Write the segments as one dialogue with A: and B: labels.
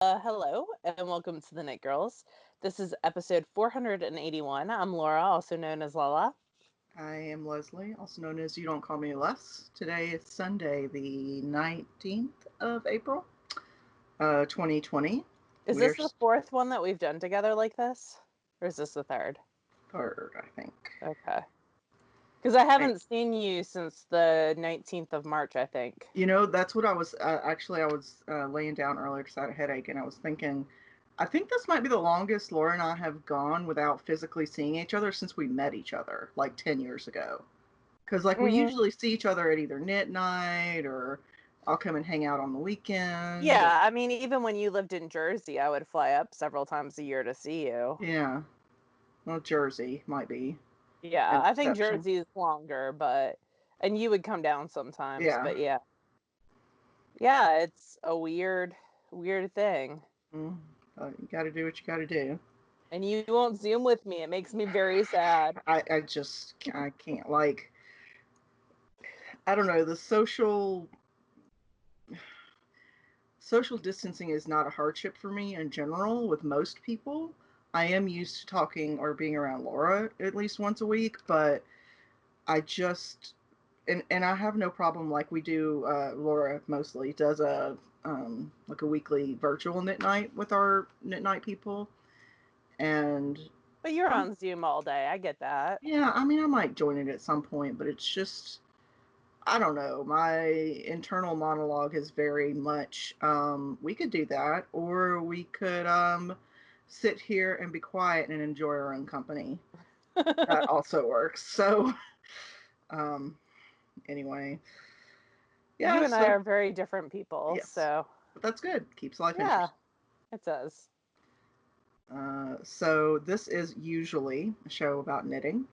A: Hello and welcome to the Knit Girls. This is episode 481. I'm Laura, also known as Lala.
B: I am Leslie, also known as You Don't Call Me Les. Today is Sunday, the 19th of April, 2020.
A: Is
B: We are
A: this the fourth one that we've done together like this? Or is this the third?
B: third, I think.
A: Okay. Because I
B: I,
A: haven't seen you since the 19th of March, I think.
B: that's what I was I was laying down earlier because I had a headache, and I was thinking, I think this might be the longest Laura and I have gone without physically seeing each other since we met each other like 10 years ago. Because, like, we
A: Mm.
B: usually see each other at either knit night or I'll come and hang out on the weekend.
A: Yeah, I mean, even when you lived in Jersey, I would fly up several times a year to see you.
B: Yeah. Well, Jersey might be
A: Yeah,
B: an
A: I think
B: exception.
A: Jersey is longer, and you would come down sometimes,
B: Yeah.
A: but yeah. Yeah, it's a weird thing.
B: Mm, you got to do what you got to do.
A: And you won't Zoom with me. It makes me very sad.
B: I can't, like, I don't know, the social distancing is not a hardship for me in general with most people. I am used to talking or being around Laura at least once a week, but I just and I have no problem, like we do. Laura mostly does a like a weekly virtual knit night with our knit night people, and
A: But you're
B: I'm
A: on Zoom all day. I get that.
B: yeah. I mean, I might join it at some point, but it's just I don't know. My internal monologue is very much we could do that, or we could sit here and be quiet and enjoy our own company. That also works. So um, anyway,
A: You
B: yeah.
A: and I
B: So
A: are very different people,
B: yes,
A: so
B: but that's good. Keeps life
A: yeah,
B: interesting.
A: it does.
B: So this is usually a show about knitting.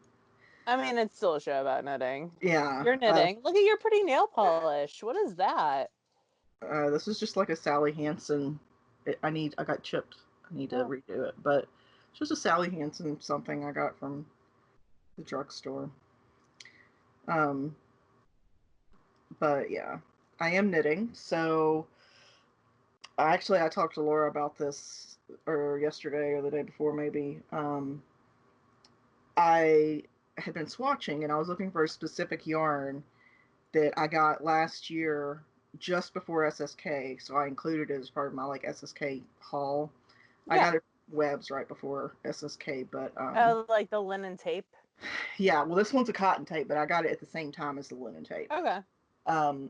A: I mean, it's still a show about knitting.
B: Yeah.
A: You're knitting. Look at your pretty nail polish. What is that?
B: This is just like a Sally Hansen. I got chipped. I need to
A: Oh,
B: redo it, but it's just a Sally Hansen something I got from the drugstore. Um, but yeah, I am knitting. So I talked to Laura about this or yesterday or the day before maybe. I had been swatching and I was looking for a specific yarn that I got last year just before SSK, so I included it as part of my like SSK haul. I
A: yeah.
B: got it webs right before SSK, but
A: Oh, like the linen tape.
B: yeah, well this one's a cotton tape, but I got it at the same time as the linen tape.
A: Okay.
B: Um,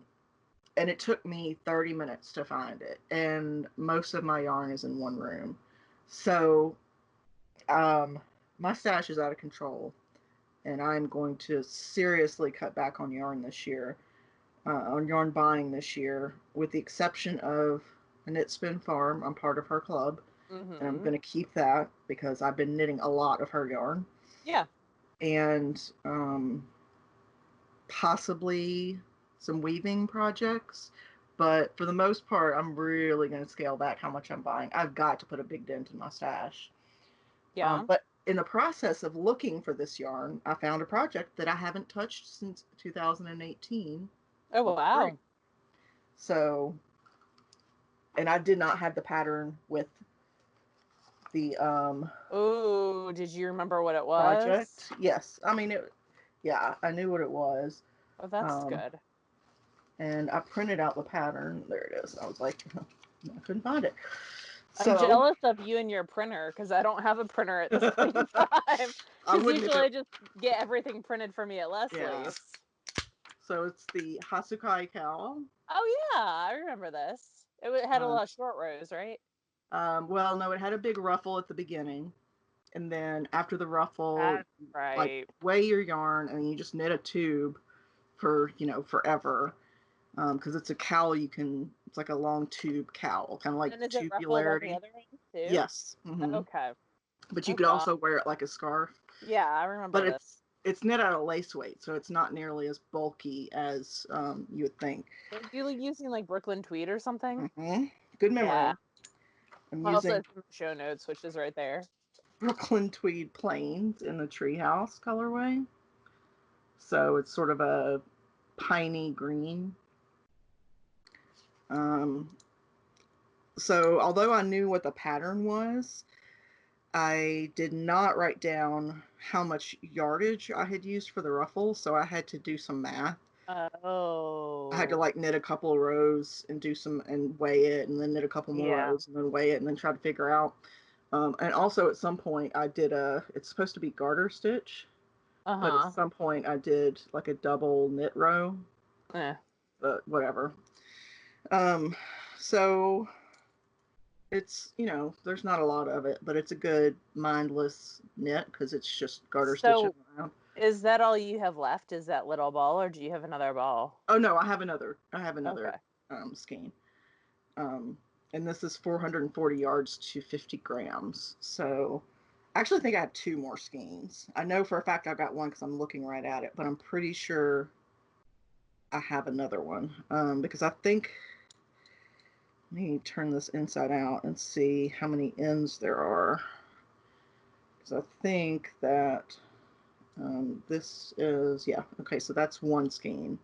B: and it took me 30 minutes to find it, and most of my yarn is in one room. So um, my stash is out of control, and I'm going to seriously cut back on yarn this year. On yarn buying this year, with the exception of a Knit Spin Farm. I'm part of her club, and I'm
A: Mm-hmm.
B: going to keep that because I've been knitting a lot of her yarn.
A: Yeah.
B: And possibly some weaving projects. But for the most part, I'm really going to scale back how much I'm buying. I've got to put a big dent in my stash.
A: Yeah.
B: But in the process of looking for this yarn, I found a project that I haven't touched since 2018
A: Oh,
B: for free.
A: wow.
B: So, and I did not have the pattern with the
A: Oh, did you remember what it was?
B: project. Yes, I mean it. Yeah, I knew what it was,
A: Oh, that's
B: um,
A: good.
B: and I printed out the pattern. There it is. I was like, I couldn't find it.
A: I'm
B: So
A: jealous of you and your printer because I don't have a printer at the same time.
B: I
A: Because
B: wouldn't if
A: usually I
B: it.
A: just get everything printed for me at
B: Yeah.
A: Leslie's.
B: So it's the Hasukai cowl.
A: Oh yeah, I remember this. Had a
B: Um,
A: lot of short rows, right?
B: well, no, it had a big ruffle at the beginning, and then after the ruffle,
A: That's
B: like
A: right.
B: weigh your yarn, and you just knit a tube for forever. Because it's a cowl you can. It's like a long tube cowl, kind of like
A: And is it ruffled on the
B: tubularity.
A: other end too?
B: Yes. Hmm.
A: Okay.
B: But you
A: Oh
B: could
A: god.
B: also wear it like a scarf.
A: Yeah, I remember
B: But
A: this.
B: it's knit out of lace weight, so it's not nearly as bulky as you would think.
A: Were you using like Brooklyn tweed or something?
B: Hmm. Good
A: Yeah.
B: memory. I'm
A: Also,
B: using
A: it's in the show notes, which is right there.
B: Brooklyn Tweed Plains in the Treehouse colorway. So it's sort of a piney green. Um, So although I knew what the pattern was, I did not write down how much yardage I had used for the ruffle, so I had to do some math. I had to
A: Oh,
B: like knit a couple of rows and do some and weigh it, and then knit a couple more
A: yeah.
B: rows and then weigh it, and then try to figure out. And also at some point I did a. It's supposed to be garter stitch, but at
A: Uh-huh.
B: some point I did like a double knit row,
A: Eh.
B: but whatever. Um, so it's, there's not a lot of it, but it's a good mindless knit because it's just garter stitching
A: So,
B: around.
A: is that all you have left? Is that little ball, or do you have another ball?
B: Oh no, I have another
A: Okay.
B: skein. Um, and this is 440 yards to 50 grams. So I actually think I have two more skeins. I know for a fact I've got one because I'm looking right at it, but I'm pretty sure I have another one. Because I think, let me turn this inside out and see how many ends there are. Because I think that this is, yeah, okay, so that's one skein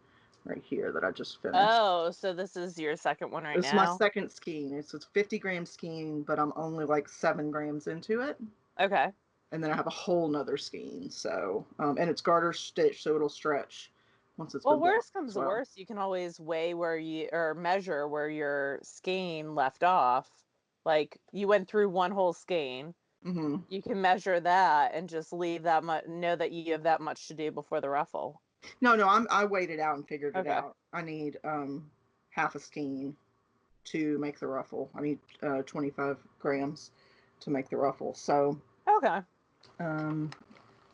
B: right here that I just finished.
A: Oh, so this is your second one right
B: This is my
A: now?
B: second skein. It's 50-gram skein, but I'm only like 7 grams into it.
A: Okay.
B: And then I have a whole nother skein. So, and it's garter stitch, so it'll stretch once it's
A: Well,
B: been blown
A: worst comes
B: as
A: to
B: well.
A: worst, you can always weigh where you or measure where your skein left off. Like you went through one whole skein.
B: Hmm.
A: You can measure that and just leave that much, know that you have that much to do before the ruffle.
B: No, no, I weighed it out and figured it
A: Okay.
B: out. I need half a skein to make the ruffle. I need 25 grams to make the ruffle. So
A: Okay.
B: um,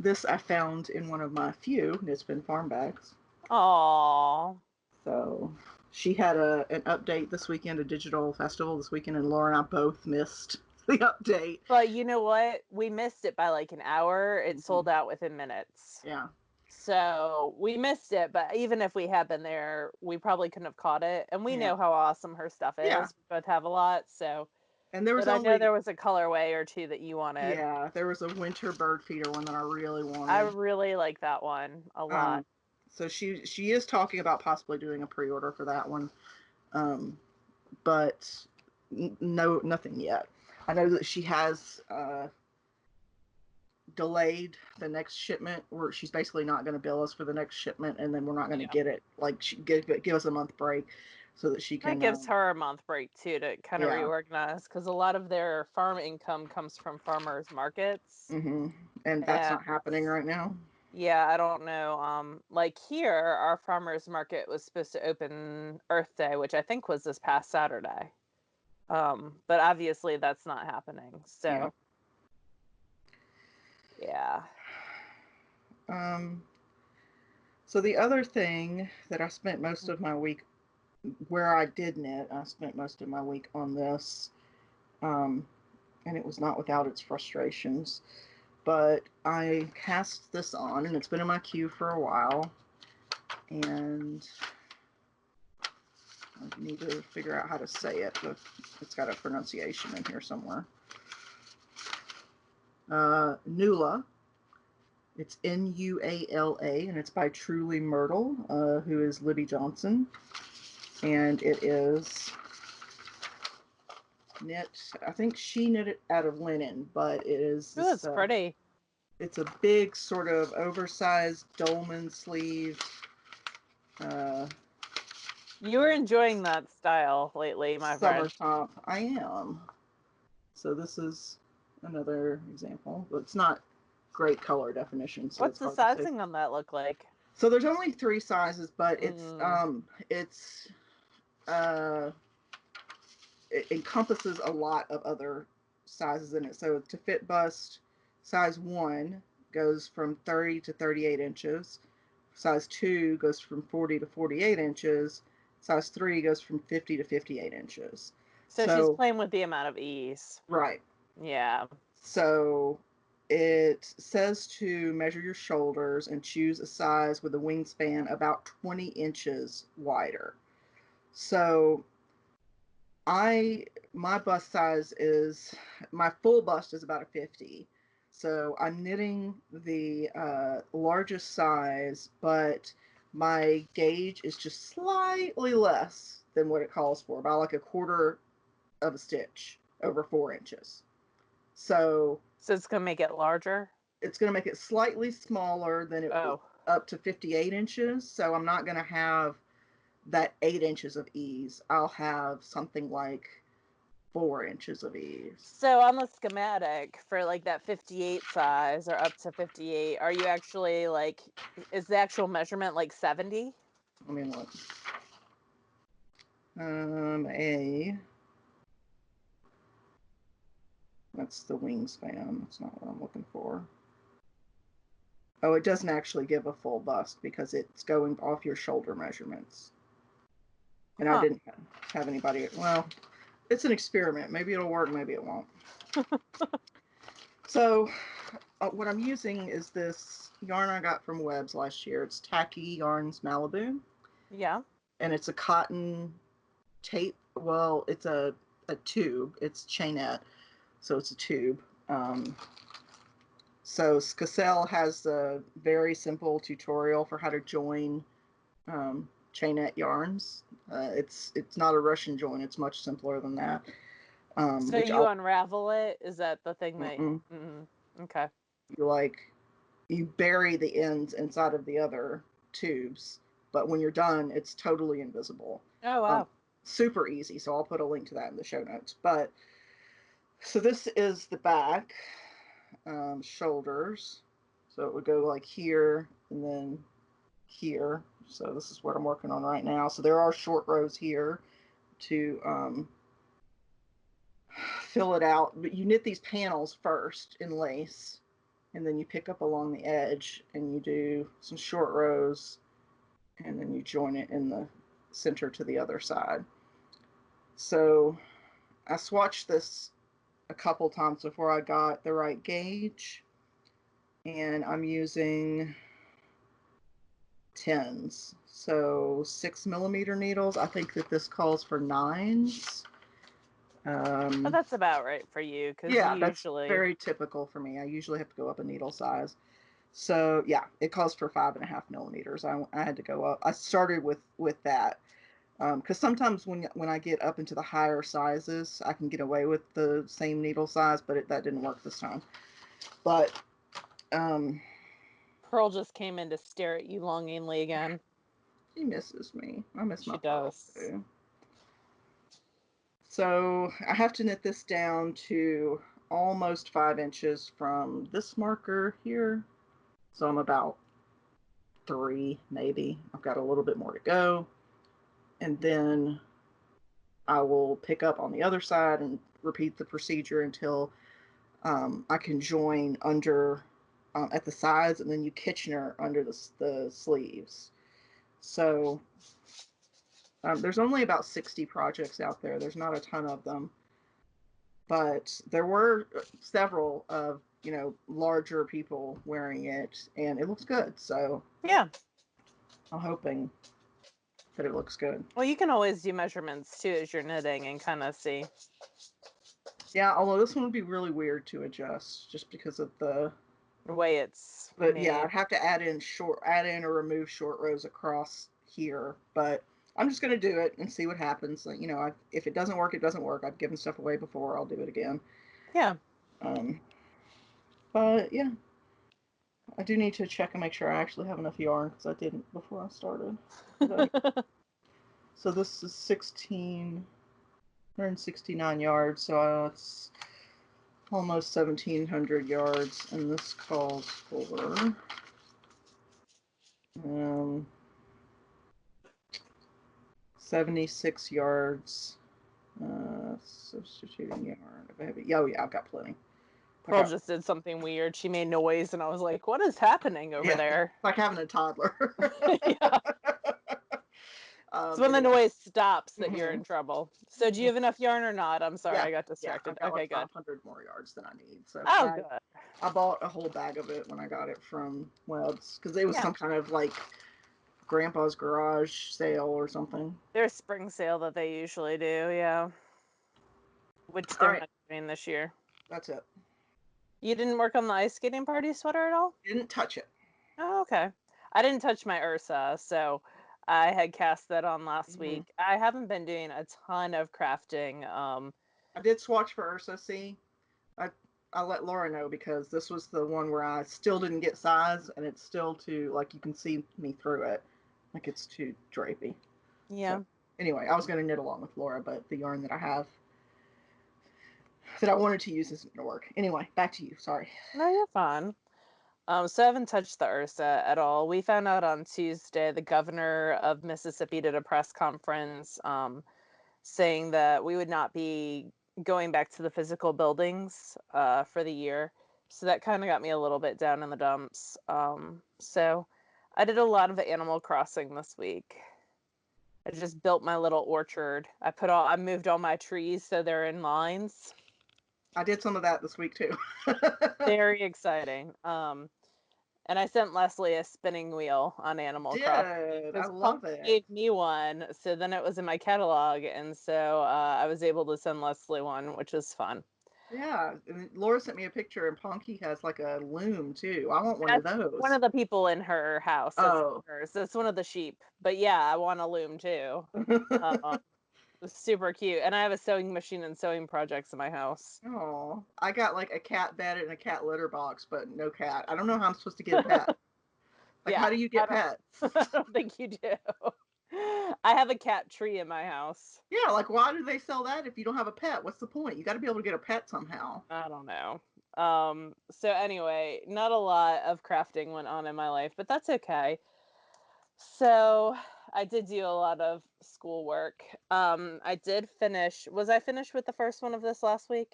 B: this I found in one of my few Knit's Been farm bags.
A: Oh.
B: So she had an update this weekend, a digital festival this weekend, and Laura and I both missed the update.
A: But you know what? We missed it by like an hour. It
B: Hmm.
A: sold out within minutes.
B: Yeah,
A: So we missed it, but even if we had been there, we probably couldn't have caught it. And we
B: yeah,
A: know how awesome her stuff
B: yeah.
A: is. We both have a lot. So,
B: And there was
A: but I know
B: only,
A: there was a colorway or two that you wanted.
B: yeah, there was a winter bird feeder one that I really
A: I
B: wanted.
A: really like that one a lot.
B: Um, so she is talking about possibly doing a pre-order for that one, um, but no, nothing yet. I know that she has delayed the next shipment, where she's basically not going to bill us for the next shipment, and then we're not going to
A: Yeah.
B: get it. Like she give us a month break so that she
A: That
B: can,
A: gives her a month break too to kind of
B: yeah.
A: reorganize because a lot of their farm income comes from farmers markets.
B: Hmm. And that's
A: And
B: not happening right now.
A: yeah, I don't know. Like here, our farmers market was supposed to open Earth Day, which I think was this past Saturday. But obviously that's not happening.
B: Yeah.
A: So yeah.
B: Um, so the other thing that I spent most of my week where I did knit, I spent most of my week on this, um, and it was not without its frustrations. But I cast this on, and it's been in my queue for a while, and I need to figure out how to say it, but it's got a pronunciation in here somewhere. Nula. It's Nuala, and it's by Truly Myrtle, who is Libby Johnson, and it is knit. I think she knit it out of linen, but it is
A: Ooh,
B: this.
A: it's pretty.
B: It's a big sort of oversized dolman sleeve. Uh,
A: You were enjoying that style lately, my
B: Summer
A: friend.
B: top. I am. So this is another example, but it's not great color definition, so
A: What's
B: it's
A: the
B: hard to say.
A: sizing on that look like?
B: So there's only three sizes, but
A: Mm,
B: uh it encompasses a lot of other sizes in it. So to fit bust, size 1 goes from 30 to 38 inches. Size 2 goes from 40 to 48 inches. Size 3 goes from 50 to 58 inches.
A: so she's
B: So,
A: playing with the amount of ease.
B: right.
A: Yeah.
B: So it says to measure your shoulders and choose a size with a wingspan about 20 inches wider. So I my bust size is my full bust is about a 50. So I'm knitting the largest size, but my gauge is just slightly less than what it calls for, about like a quarter, of a stitch over 4 inches. So
A: So it's gonna make it larger?
B: it's going to make it slightly smaller than it
A: Oh.
B: up to 58 inches. So I'm not going to have that 8 inches of ease. I'll have something like 4 inches of ease.
A: So on the schematic for like that 58 size or up to 58, are you actually like, is the actual measurement like 70?
B: Let me look. A That's the wingspan. That's not what I'm looking for. Oh, it doesn't actually give a full bust because it's going off your shoulder measurements. And I
A: Huh.
B: didn't have anybody. Well, it's an experiment. Maybe it'll work, maybe it won't. So, what I'm using is this yarn I got from Webs last year. It's Tacky Yarns Malibu,
A: Yeah.
B: and it's a cotton tape. Well, it's a tube. It's chainette, so it's a tube. So Skacel has a very simple tutorial for how to join chainette yarns. It's not a Russian join. It's much simpler than that.
A: So
B: Which
A: you
B: I'll
A: unravel it? Is that the thing that?
B: mm-mm.
A: Okay.
B: You like you bury the ends inside of the other tubes, but when you're done, it's totally invisible.
A: Oh
B: Um,
A: wow.
B: Super easy. So I'll put a link to that in the show notes. But so this is the back, shoulders. So it would go like here and then here. So this is what I'm working on right now. So there are short rows here to fill it out. But you knit these panels first in lace, and then you pick up along the edge and you do some short rows, and then you join it in the center to the other side. So I swatched this a couple times before I got the right gauge, and I'm using tens. So 6mm needles. I think that this calls for nines.
A: But that's about right for you because you
B: Yeah, that's
A: usually.
B: very typical for me. I usually have to go up a needle size. So yeah, it calls for 5.5mm. I had to go up. I started with that because sometimes when I get up into the higher sizes, I can get away with the same needle size, but that didn't work this time. But um,
A: Pearl just came in to stare at you longingly again.
B: she misses me. I miss
A: She
B: my Pearl
A: does.
B: too. So I have to knit this down to almost 5 inches from this marker here. So I'm about 3, maybe. I've got a little bit more to go. And then I will pick up on the other side and repeat the procedure until I can join under at the sides, and then you Kitchener under the sleeves. So there's only about 60 projects out there. There's not a ton of them, but there were several of larger people wearing it, and it looks good. So
A: Yeah.
B: I'm hoping that it looks good.
A: Well, you can always do measurements too as you're knitting and kind of see
B: Yeah, although this one would be really weird to adjust just because of
A: the way it's
B: but yeah,
A: made.
B: I'd have to add in or remove short rows across here. But I'm just gonna do it and see what happens. Like, if it doesn't work, it doesn't work. I've given stuff away before. I'll do it again.
A: Yeah.
B: Um, but yeah, I do need to check and make sure I actually have enough yarn because I didn't before I started today. So this is 1,669 yards. So it's almost 1,700 yards, and this calls for um, 76 yards. Substituting yarn. Oh yeah, I've got plenty. I
A: Pearl
B: got
A: just did something weird. She made noise, and I was like, "What is happening over
B: yeah, it's
A: there?"
B: like having a toddler.
A: Yeah. It's when the
B: Anyway,
A: noise stops that you're
B: hmm
A: in trouble. So, do you have enough yarn or not? I'm sorry,
B: yeah,
A: I got
B: yeah,
A: distracted.
B: I've got
A: Okay,
B: like
A: good.
B: 500 more yards than I need. So
A: Oh,
B: I
A: good.
B: I bought a whole bag of it when I got it from Webs because it was
A: Yeah.
B: some kind of like grandpa's garage sale or something.
A: There's spring sale that they usually do, yeah. Which
B: All
A: they're
B: right,
A: not doing this year.
B: that's it.
A: You didn't work on the ice skating party sweater at all?
B: Didn't touch it.
A: Oh, okay. I didn't touch my Ursa, so I had cast that on last
B: Hmm.
A: week. I haven't been doing a ton of crafting.
B: I did swatch for Ursa C. I I let Laura know because this was the one where I still didn't get size, and it's still too, like, you can see me through it, like it's too drapey. So
A: Yeah.
B: anyway, I was going to knit along with Laura, but the yarn that I have that I wanted to use isn't going to work. Anyway, back to you. Sorry.
A: No, you're fine. So I haven't touched the Ursa at all. We found out on Tuesday the governor of Mississippi did a press conference saying that we would not be going back to the physical buildings for the year. So that kind of got me a little bit down in the dumps. So I did a lot of Animal Crossing this week. I just built my little orchard. I moved all my trees so they're in lines.
B: I did some of that this week too.
A: Very exciting. And I sent Leslie a spinning wheel on Animal Crossing
B: Did. I
A: because
B: love
A: Punky
B: it.
A: gave me one, so then it was in my catalog, and so I was able to send Leslie one, which was fun.
B: Yeah. And Laura sent me a picture, and Ponky has like a loom too. I want one of
A: That's one
B: those.
A: of the people in her house. That's
B: Oh.
A: hers. That's one of the sheep. But yeah, I want a loom too. It's super cute, and I have a sewing machine and sewing projects in my house.
B: Oh, I got like a cat bed and a cat litter box, but no cat. I don't know how I'm supposed to get a pet. Like,
A: Yeah,
B: how do you
A: I
B: get
A: don't.
B: pets?
A: I don't think you do. I have a cat tree in my house.
B: Yeah, like, why do they sell that if you don't have a pet? What's the point? You got to be able to get a pet somehow.
A: I don't know. So anyway, not a lot of crafting went on in my life, but that's okay. So I did do a lot of schoolwork. I did finish. Was I finished with the first one of this last week?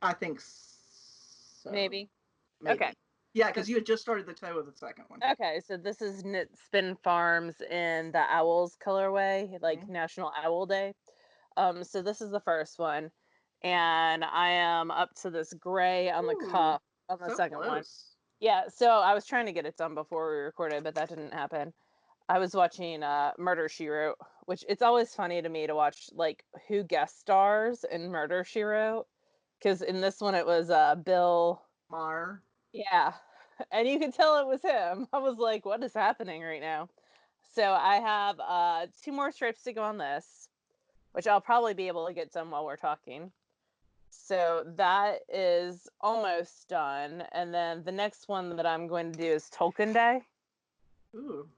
B: I think so.
A: Maybe. Okay.
B: Maybe. Yeah,
A: So
B: because you had just started the toe of the second one.
A: okay, so this is Knit Spin Farms in the Owls colorway, like
B: Mhm.
A: National Owl Day. So this is the first one, and I am up to this gray on the
B: Ooh,
A: cuff on the
B: so
A: second one.
B: close.
A: Yeah, so I was trying to get it done before we recorded, but that didn't happen. I was watching Murder She Wrote, which it's always funny to me to watch like who guest stars in Murder She Wrote, because in this one it was Bill.
B: Mar.
A: Yeah, and you could tell it was him. I was like, what is happening right now? So I have two more stripes to go on this, which I'll probably be able to get done while we're talking. So that is almost done. And then the next one that I'm going to do is Tolkien Day,
B: Ooh.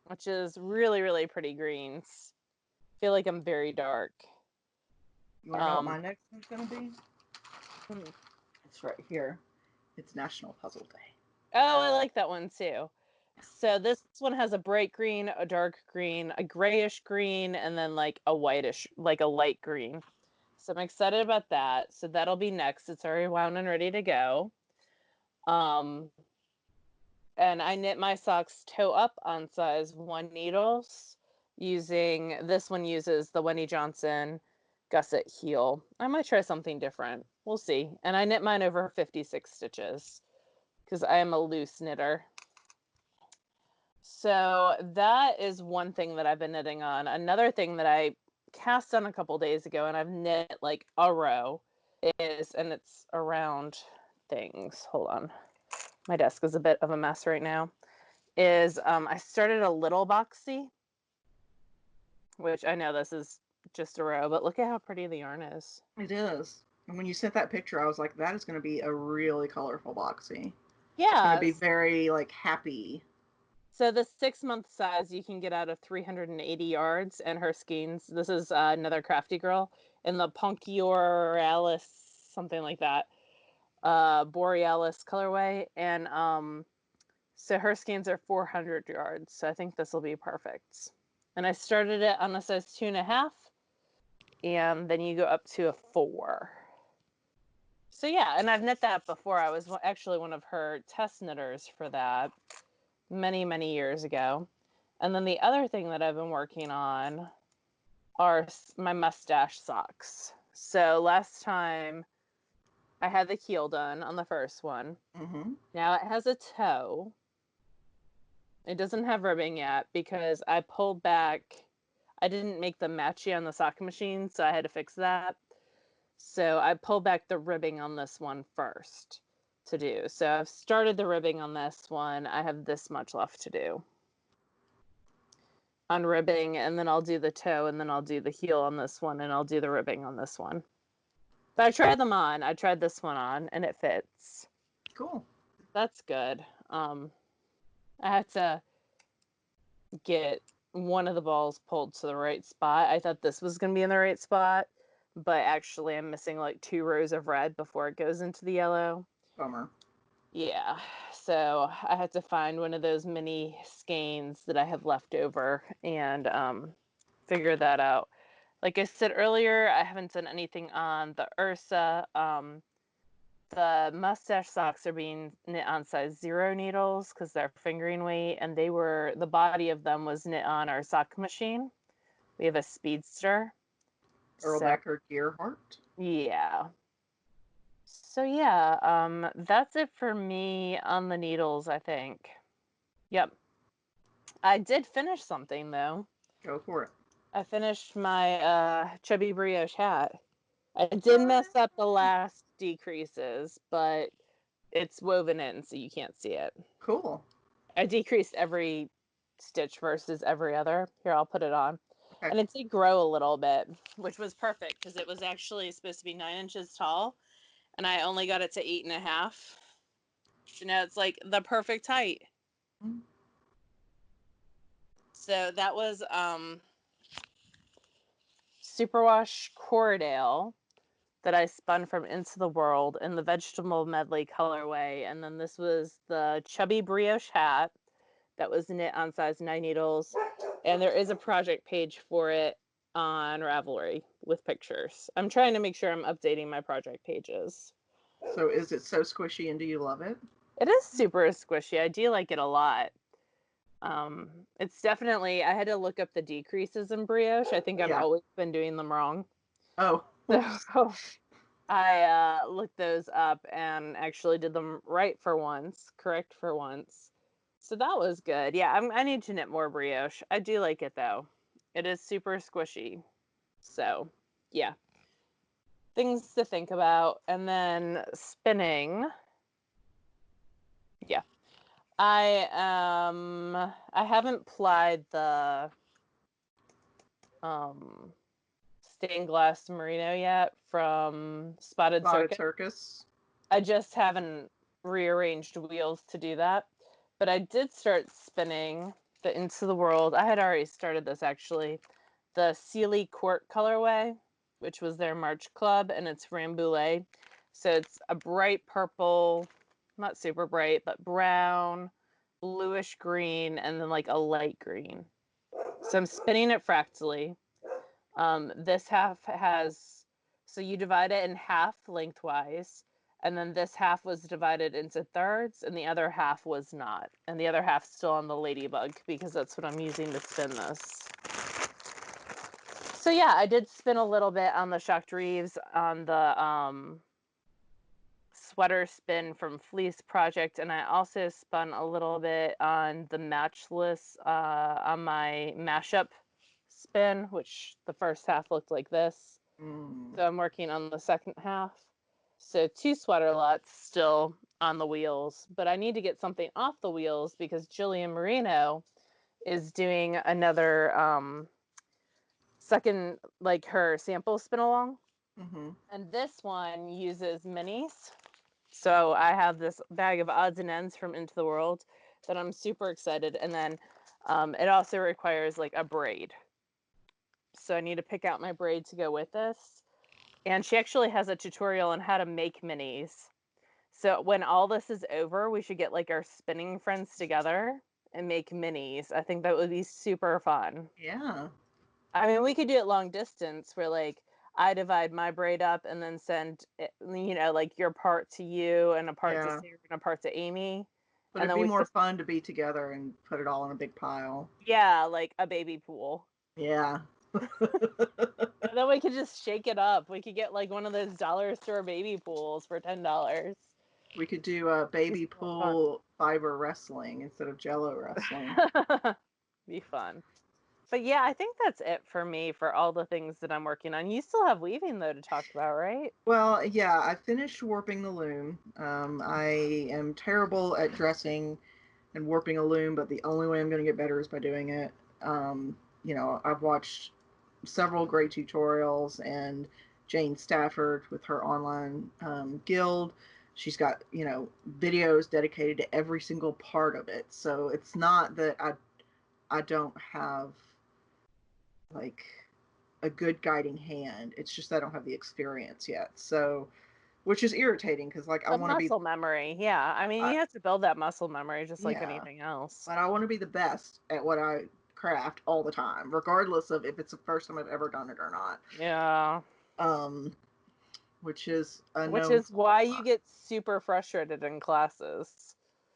A: which is really, really pretty greens. I feel like I'm very dark.
B: You want to know what
A: Um,
B: my next one's going to be?
A: hmm.
B: It's right here. It's National Puzzle Day.
A: Oh, I like that one too. So this one has a bright green, a dark green, a grayish green, and then like a whitish, like a light green. So I'm excited about that. So that'll be next. It's already wound and ready to go. Um, and I knit my socks toe up on size 1 needles using this one uses the Wendy Johnson gusset heel. I might try something different. We'll see. And I knit mine over 56 stitches because I am a loose knitter. So that is one thing that I've been knitting on. Another thing that I cast on a couple days ago and I've knit like a row is, and it's around things. Hold on. My desk is a bit of a mess right now. Is I started a little boxy, which I know this is just a row, but look at how pretty the yarn is.
B: It is. And when you sent that picture, I was like, that is going to be a really colorful boxy. It's going to
A: Yeah.
B: be very, like, happy.
A: So the 6 month size you can get out of 380 yards, and her skeins. This is another crafty girl in the Punctioralis, something like that, Borealis colorway, and so her skeins are 400 yards. So I think this will be perfect. And I started it on a size 2.5, and then you go up to a 4. So yeah, and I've knit that before. I was actually one of her test knitters for that many, many years ago. And then the other thing that I've been working on are my mustache socks. So last time I had the heel done on the first one.
B: Mm-hmm.
A: Now it has a toe. It doesn't have ribbing yet because I pulled back. I didn't make them matchy on the sock machine, so I had to fix that. So I pulled back the ribbing on this one first to do. So I've started the ribbing on this one. I have this much left to do on ribbing, and then I'll do the toe, and then I'll do the heel on this one, and I'll do the ribbing on this one. But I tried them on. I tried this one on, and it fits.
B: Cool.
A: That's good. I had to get one of the balls pulled to the right spot. I thought this was going to be in the right spot, but actually I'm missing like 2 rows of red before it goes into the yellow.
B: Bummer.
A: Yeah, so I had to find one of those mini skeins that I have left over and figure that out. Like I said earlier, I haven't done anything on the Ursa. The mustache socks are being knit on size 0 needles because they're fingering weight, and the body of them was knit on our sock machine. We have a Speedster. So,
B: Erlebecker Gearhart.
A: yeah. So, yeah, that's it for me on the needles, I think. Yep. I did finish something, though.
B: Go for it.
A: I finished my chubby brioche hat. I did
B: Oh,
A: mess up the last decreases, but it's woven in, so you can't see it.
B: cool.
A: I decreased every stitch versus every other. Here, I'll put it on.
B: Okay.
A: And it did grow a little bit, which was perfect because it was actually supposed to be 9 inches tall, and I only got it to 8.5. So now it's like the perfect height.
B: Mm.
A: So that was Superwash Corridale that I spun from Into the World in the vegetable medley colorway. And then this was the chubby brioche hat that was knit on size 9 needles. And there is a project page for it on Ravelry with pictures. I'm trying to make sure I'm updating my project pages.
B: So is it so squishy and do you love it?
A: It is super squishy. I do like it a lot. It's definitely, I had to look up the decreases in brioche. I think I've
B: Yeah.
A: always been doing them wrong.
B: Oh, oops.
A: So I looked those up and actually did them right for once, correct for once. So that was good. Yeah, I need to knit more brioche. I do like it though. It is super squishy. So, yeah, things to think about. And then spinning. Yeah. I haven't plied the um stained glass merino yet from Spotted
B: Spotted
A: Circus.
B: Circus.
A: I just haven't rearranged wheels to do that. But I did start spinning the Into the World. I had already started this actually. The Sealy Court colorway, which was their March Club, and it's Rambouillet. So it's a bright purple, not super bright, but brown, bluish green, and then like a light green. So I'm spinning it fractally. This half has, so you divide it in half lengthwise, and then this half was divided into thirds, and the other half was not. And the other half's still on the ladybug because that's what I'm using to spin this. So yeah, I did spin a little bit on the Shocked Reeves on the sweater spin from Fleece Project, and I also spun a little bit on the Matchless on my mashup spin, which the first half looked like this.
B: Mm.
A: So I'm working on the second half. So 2 sweater lots still on the wheels, but I need to get something off the wheels because Jillian Marino is doing another second, like her sample spin along.
B: Mm-hmm.
A: And this one uses minis. So I have this bag of odds and ends from Into the World that I'm super excited. And then it also requires like a braid. So I need to pick out my braid to go with this. And she actually has a tutorial on how to make minis. So when all this is over, we should get like our spinning friends together and make minis. I think that would be super fun.
B: Yeah.
A: I mean, we could do it long distance where like I divide my braid up and then send it, like your part to you and a part to
B: Yeah.
A: Sarah and a part to Amy.
B: But
A: And
B: it'd
A: then
B: be
A: we
B: more
A: just,
B: fun to be together and put it all in a big pile.
A: yeah, like a baby pool.
B: Yeah.
A: And then we could just shake it up. We could get like one of those dollar store baby pools for $10.
B: We could do a
A: Be
B: baby
A: so fun.
B: pool fiber wrestling instead of jello wrestling.
A: Be fun. But yeah, I think that's it for me for all the things that I'm working on. You still have weaving though to talk about, right?
B: Well, yeah, I finished warping the loom. I am terrible at dressing and warping a loom, but the only way I'm going to get better is by doing it. I've watched several great tutorials, and Jane Stafford with her online guild. She's got, videos dedicated to every single part of it. So it's not that I don't have like a good guiding hand. It's just I don't have the experience yet. So, which is irritating because like I
A: The
B: want to be,
A: muscle memory. Yeah. I mean,
B: uh,
A: you have to build that muscle memory just like
B: yeah,
A: anything else.
B: but I want to be the best at what I craft all the time, regardless of if it's the first time I've ever done it or not.
A: Yeah.
B: Um, which is a
A: Which
B: known
A: is
B: flaw of
A: why you
B: mine.
A: get super frustrated in classes.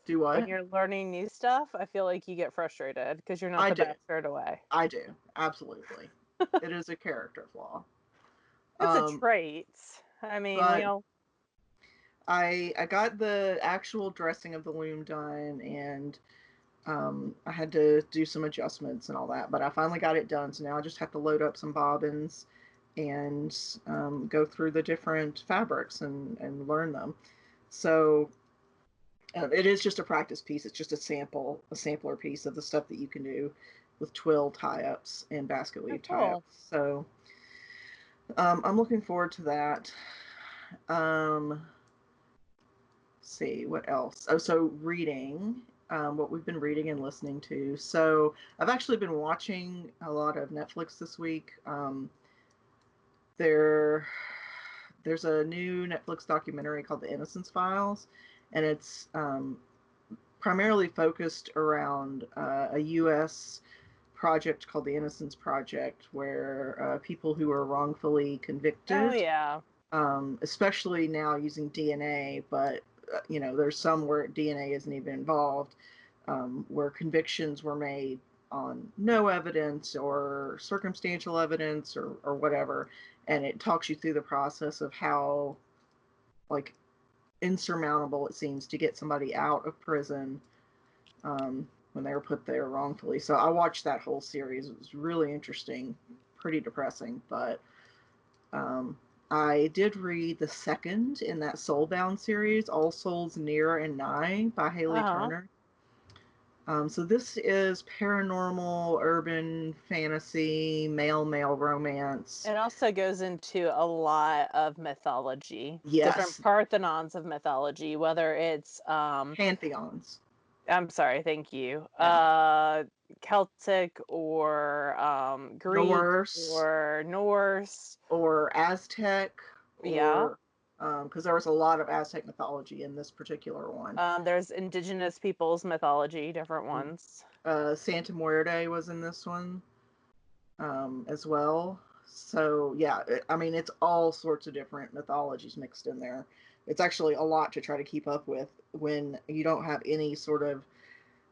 B: Do
A: When
B: what?
A: you're learning new stuff, I feel like you get frustrated because you're not
B: I
A: the
B: do.
A: best right away.
B: I do. Absolutely. It is a character flaw.
A: It's a
B: Um,
A: trait. I mean, we
B: but
A: all.
B: I got the actual dressing of the loom done, and I had to do some adjustments and all that, but I finally got it done. So now I just have to load up some bobbins and go through the different fabrics and learn them. So it is just a practice piece. It's just a sampler piece of the stuff that you can do with twill tie-ups and basket
A: Oh,
B: weave
A: cool.
B: tie-ups. So I'm looking forward to that. Um, see what else. Oh, so reading. What we've been reading and listening to. So I've actually been watching a lot of Netflix this week. There, there's a new Netflix documentary called The Innocence Files, and it's primarily focused around a U.S. project called the Innocence Project, where people who are wrongfully
A: Oh,
B: convicted,
A: yeah.
B: especially now using DNA, but there's some where DNA isn't even involved, where convictions were made on no evidence or circumstantial evidence or whatever, and it talks you through the process of how like insurmountable it seems to get somebody out of prison when they were put there wrongfully. So I watched that whole series. It was really interesting, pretty depressing, but um, I did read the second in that Soulbound series, All Souls Near and Nigh by Haley
A: Uh-huh.
B: Turner. So this is paranormal, urban fantasy, male romance.
A: It also goes into a lot of mythology, different
B: Yes,
A: parthenons of mythology, whether it's
B: pantheons.
A: I'm sorry, thank you.
B: Yeah,
A: Celtic or Greek
B: Norse
A: or Norse.
B: or Aztec
A: Yeah.
B: or because there was a lot of Aztec mythology in this particular one.
A: There's indigenous peoples mythology, different ones.
B: Santa Muerte was in this one as well. So yeah, I mean it's all sorts of different mythologies mixed in there. It's actually a lot to try to keep up with when you don't have any sort of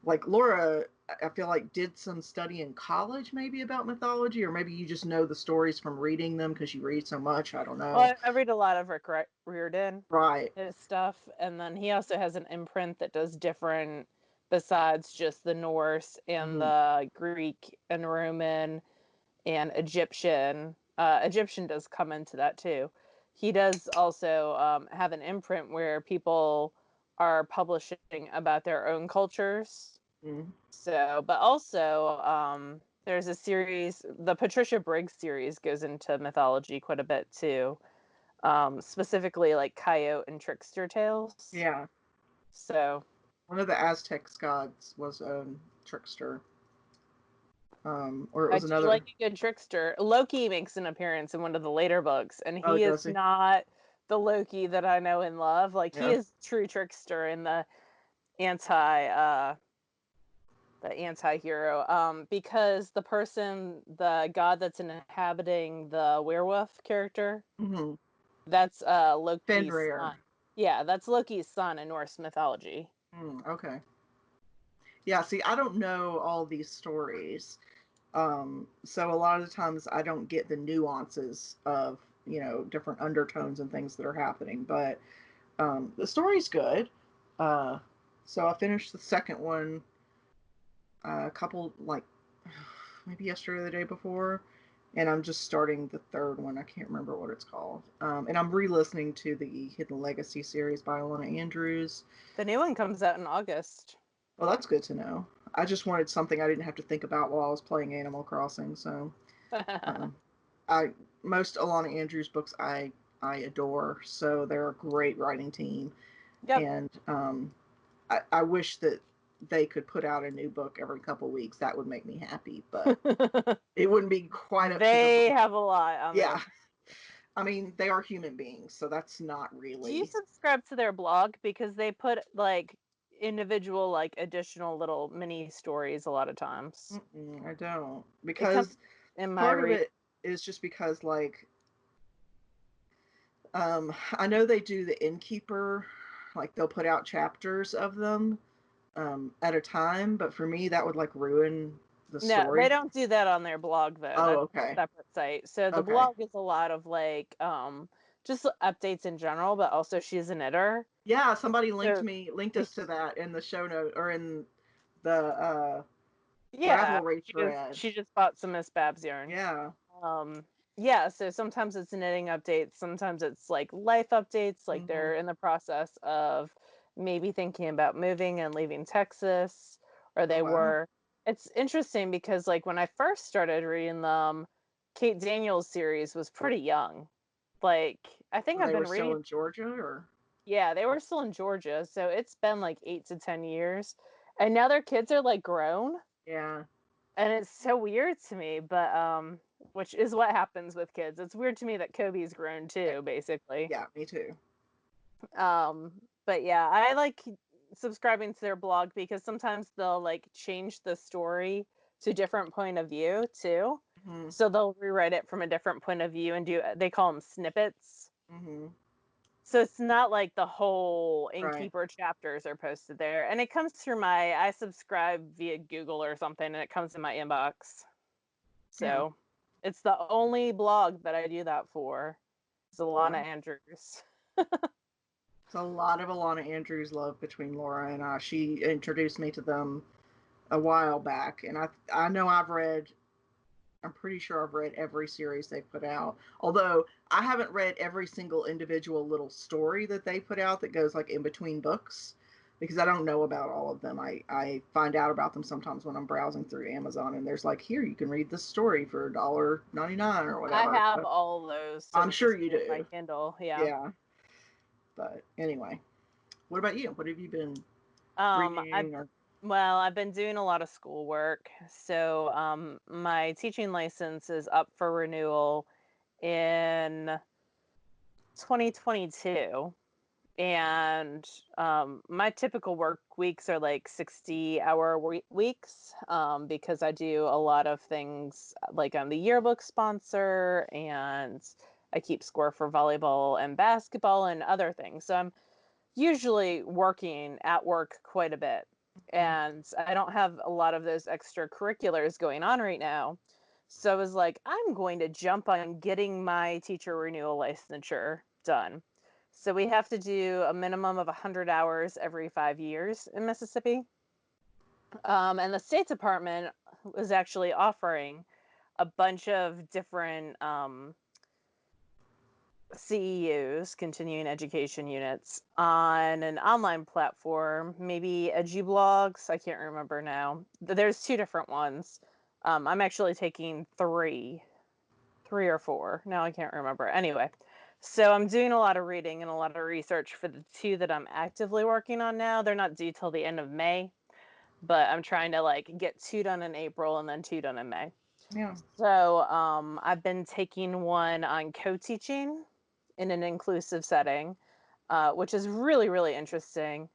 B: like Laura. I feel like did some study in college maybe about mythology, or maybe you just know the stories from reading them because you read so much. I don't know.
A: Well, I read a lot of Rick Riordan,
B: Right.
A: his stuff, and then he also has an imprint that does different, besides just the Norse and
B: Mm-hmm.
A: the Greek and Roman and Egyptian. Egyptian does come into that too. He does also have an imprint where people are publishing about their own cultures.
B: Mm-hmm.
A: So, but also there's a series, the Patricia Briggs series goes into mythology quite a bit too, specifically like coyote and trickster tales.
B: Yeah.
A: So,
B: One of the Aztec gods was a trickster, or it
A: I
B: was
A: do like
B: another.
A: a good trickster. Loki makes an appearance in one of the later books, and
B: Oh,
A: he is
B: does he?
A: not the Loki that I know and love. Like he
B: Yeah.
A: is true trickster in anti uh the anti-hero because the god that's inhabiting the werewolf character,
B: Mm-hmm.
A: that's Loki's
B: Fenrir.
A: son. Yeah, that's Loki's son in Norse mythology.
B: Okay. Yeah. See, I don't know all these stories, so a lot of the times I don't get the nuances of different undertones and things that are happening. But the story's good. Uh, so I finished the second one a couple like maybe yesterday or the day before, and I'm just starting the third one. I can't remember what it's called. And I'm re-listening to the Hidden Legacy series by Alana Andrews.
A: The new one comes out in August.
B: Well, that's good to know. I just wanted something I didn't have to think about while I was playing Animal Crossing. So um, I most Alana Andrews books I adore. So they're a great writing team,
A: Yep.
B: and I wish that they could put out a new book every couple weeks. That would make me happy, but it wouldn't be quite up to the
A: They
B: book.
A: have a lot on
B: Yeah,
A: their.
B: I mean they are human beings, so that's not
A: Do you
B: really.
A: subscribe to their blog because they put like individual like additional little mini stories a lot of times.
B: I don't,
A: It comes
B: because
A: in my
B: part of
A: read.
B: it is just because like I know they do the Innkeeper, like they'll put out chapters of them at a time, but for me that would like ruin the
A: No, they
B: story.
A: don't do that on their blog though.
B: Oh,
A: That's
B: okay.
A: a separate site. So the
B: Okay.
A: blog is a lot of like just updates in general, but also she's a knitter.
B: Yeah, somebody
A: So
B: linked us to that in the show note or in the
A: yeah,
B: Ravelry thread.
A: she just bought some Miss Babs yarn.
B: Yeah.
A: Um, yeah, so sometimes it's knitting updates, sometimes it's like life updates, like
B: Hmm.
A: they're in the process of maybe thinking about moving and leaving Texas, or
B: Oh
A: they
B: wow.
A: were. It's interesting because like when I first started reading them, Kate Daniels' series was pretty young. Like I think
B: When
A: I've
B: they were
A: been
B: still
A: reading,
B: in Georgia, or
A: yeah, they were still in Georgia, so it's been like 8 to 10 years, and now their kids are like grown,
B: yeah,
A: and it's so weird to me, but which is what happens with kids. It's weird to me that Kobe's grown
B: yeah,
A: too, basically.
B: yeah, me too.
A: But yeah, I like subscribing to their blog because sometimes they'll like change the story to different point of view too.
B: Hmm.
A: So they'll rewrite it from a different point of view and do they call them snippets.
B: Hmm.
A: So it's not like the whole
B: Right.
A: innkeeper chapters are posted there. And it comes through I subscribe via Google or something and it comes in my inbox.
B: Yeah.
A: So it's the only blog that I do that for. It's Alana
B: Wow.
A: Andrews.
B: It's a lot of Alana Andrews love between Laura and I. She introduced me to them a while back, and I know I've read. I'm pretty sure I've read every series they put out. Although I haven't read every single individual little story that they put out that goes like in between books, because I don't know about all of them. I find out about them sometimes when I'm browsing through Amazon, and there's like, here you can read this story for $1.99 or
A: I
B: whatever.
A: have
B: So
A: all those
B: I'm
A: to
B: sure
A: just
B: you
A: in my
B: do.
A: Kindle. Yeah.
B: Yeah. But anyway, what about you? What have you been
A: I've
B: reading or?
A: I've been doing a lot of schoolwork. So my teaching license is up for renewal in 2022. And my typical work weeks are like 60-hour weeks because I do a lot of things like I'm the yearbook sponsor and I keep score for volleyball and basketball and other things. So I'm usually working at work quite a bit.
B: Mhm.
A: And I don't have a lot of those extracurriculars going on right now. So I was like, I'm going to jump on getting my teacher renewal licensure done. So we have to do a minimum of 100 hours every 5 years in Mississippi. And the State Department was actually offering a bunch of different CEUs, continuing education units, on an online platform, maybe EduBlogs. I can't remember now. There's two different ones. I'm actually taking three or four. Now I can't remember. Anyway, so I'm doing a lot of reading and a lot of research for the two that I'm actively working on now. They're not due till the end of May, but I'm trying to like get two done in April and then two done in May.
B: Yeah.
A: So I've been taking one on co-teaching in an inclusive setting, which is really, really interesting.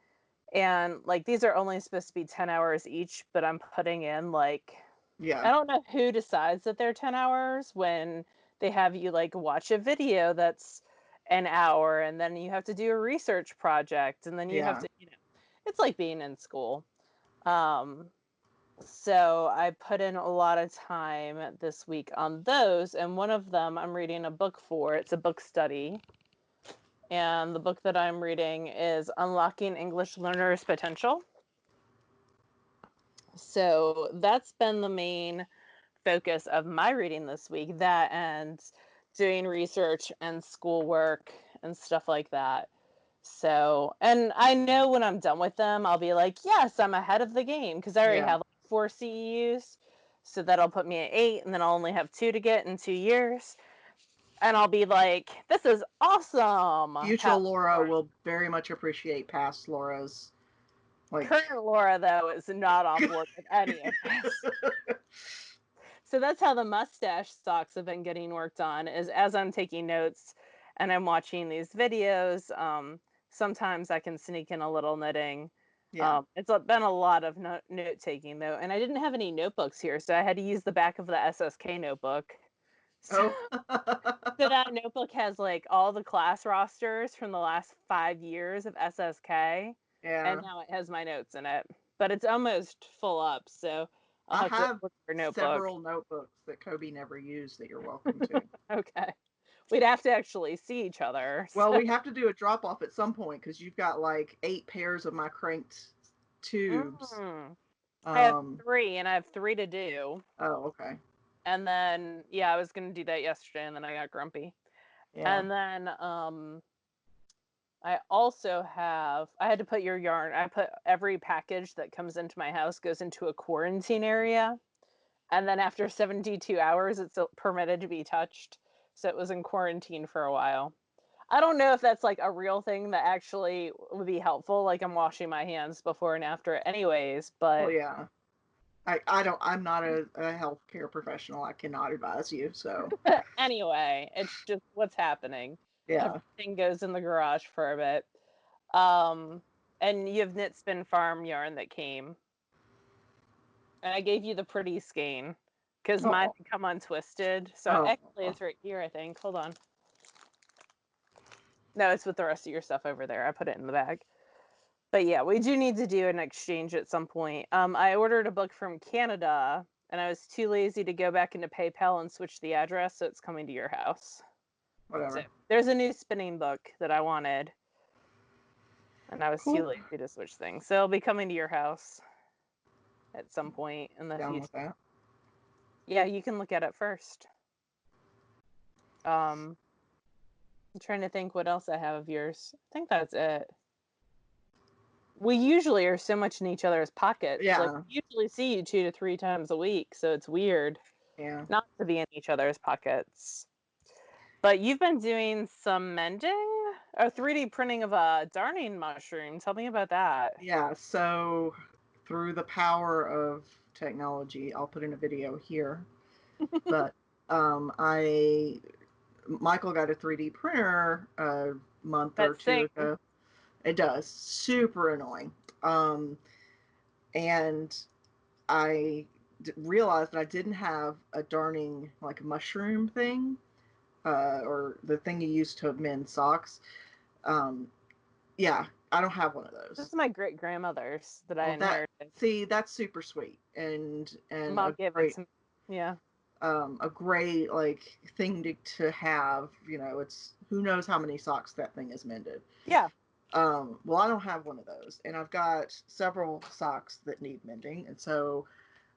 A: And like these are only supposed to be 10 hours each, but I'm putting in like,
B: Yeah.
A: I don't know who decides that they're 10 hours when they have you like watch a video that's an hour and then you have to do a research project and then you have
B: Yeah.
A: to, it's like being in school. Um, so I put in a lot of time this week on those, and one of them I'm reading a book for. It's a book study, and the book that I'm reading is Unlocking English Learners' Potential. So that's been the main focus of my reading this week, that and doing research and schoolwork and stuff like that. So, and I know when I'm done with them, I'll be like, yes, I'm ahead of the game because I already
B: Yeah.
A: have like 4 CEUs. So that'll put me at 8, and then I'll only have two to get in 2 years. And I'll be like, this is awesome.
B: Future Laura will very much appreciate past Laura's, like.
A: Current Laura, though, is not on board with any of this. So that's how the mustache socks have been getting worked on, is as I'm taking notes and I'm watching these videos, sometimes I can sneak in a little knitting.
B: Yeah.
A: It's been a lot of note taking, though, and I didn't have any notebooks here, so I had to use the back of the SSK notebook. So,
B: Oh.
A: so that notebook has like all the class rosters from the last 5 years of SSK, and
B: Yeah.
A: now it has my notes in it. But it's almost full up, so I'll
B: I
A: have to
B: have
A: look for a notebook.
B: several notebooks that Kobe never used that you're welcome to.
A: Okay. We'd have to actually see each other.
B: Well,
A: So.
B: we have to do a drop off at some point because you've got like 8 pairs of my cranked tubes.
A: I have
B: Um.
A: 3, and I have 3 to do.
B: Oh, okay.
A: And then, yeah, I was going to do that yesterday, and then I got grumpy.
B: Yeah.
A: And then I also I had to put your yarn, I put every package that comes into my house goes into a quarantine area. And then after 72 hours, it's permitted to be touched. So it was in quarantine for a while. I don't know if that's like a real thing that actually would be helpful. Like I'm washing my hands before and after, anyways.
B: Well,
A: But
B: yeah. I'm not a healthcare professional. I cannot advise you. So,
A: anyway, it's just what's happening.
B: yeah.
A: Everything goes in the garage for a bit. Um, and you have Knit Spin Farm yarn that came. And I gave you the pretty skein because mine
B: Oh.
A: had come untwisted. So
B: Oh.
A: actually, it's right here, I think. Hold on. No, it's with the rest of your stuff over there. I put it in the bag. But yeah, we do need to do an exchange at some point. I ordered a book from Canada, and I was too lazy to go back into PayPal and switch the address, so it's coming to your house. So
B: Whatever.
A: there's a new spinning book that I wanted, and I was too
B: Cool.
A: lazy to switch things. So it'll be coming to your house at some point in the
B: Down
A: future.
B: with that.
A: Yeah, you can look at it first. I'm trying to think what else I have of yours. I think that's it. We usually are so much in each other's pockets. Like,
B: Yeah.
A: we usually see you 2 to 3 times a week, so it's weird
B: Yeah.
A: not to be in each other's pockets. But you've been doing some mending or 3D printing of a darning mushroom. Tell me about that.
B: Yeah. So, through the power of technology, I'll put in a video here. But I Michael got a 3D printer a month or
A: That
B: two
A: thing.
B: ago. It does. Super annoying. And I realized that I didn't have a darning like mushroom thing, or the thing you use to mend socks. Um, yeah, I don't have one of
A: This
B: those.
A: is my great grandmother's that I
B: Well,
A: inherited.
B: that's super sweet and
A: Mom gave it to me. Yeah.
B: a great like thing to have. It's who knows how many socks that thing is mended.
A: Yeah.
B: Well, I don't have one of those, and I've got several socks that need mending, and so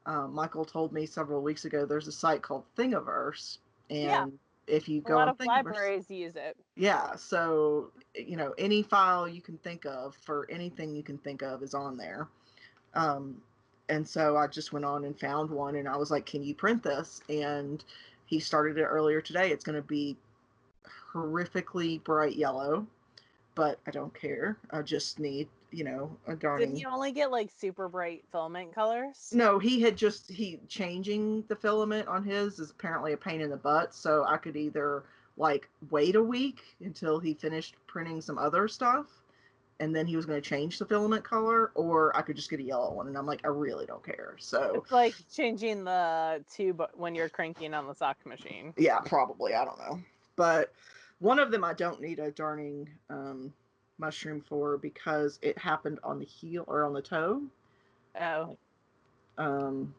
B: Michael told me several weeks ago there's a site called Thingiverse,
A: Yeah.
B: and if you
A: A
B: go
A: lot
B: on
A: of
B: Thingiverse,
A: libraries use it.
B: yeah, so any file you can think of for anything you can think of is on there. Um, and so I just went on and found one, and I was like, "Can you print this?" And he started it earlier today. It's going to be horrifically bright yellow, but I don't care. I just need, a
A: Did he
B: darning.
A: only get like super bright filament colors?
B: No, he changing the filament on his is apparently a pain in the butt. So I could either like wait a week until he finished printing some other stuff, and then he was going to change the filament color, or I could just get a yellow one. And I'm like, I really don't care. So
A: It's like changing the tube when you're cranking on the sock machine.
B: yeah, probably. I don't know. But one of them I don't need a darning mushroom for because it happened on the heel or on the toe.
A: Oh.
B: Um,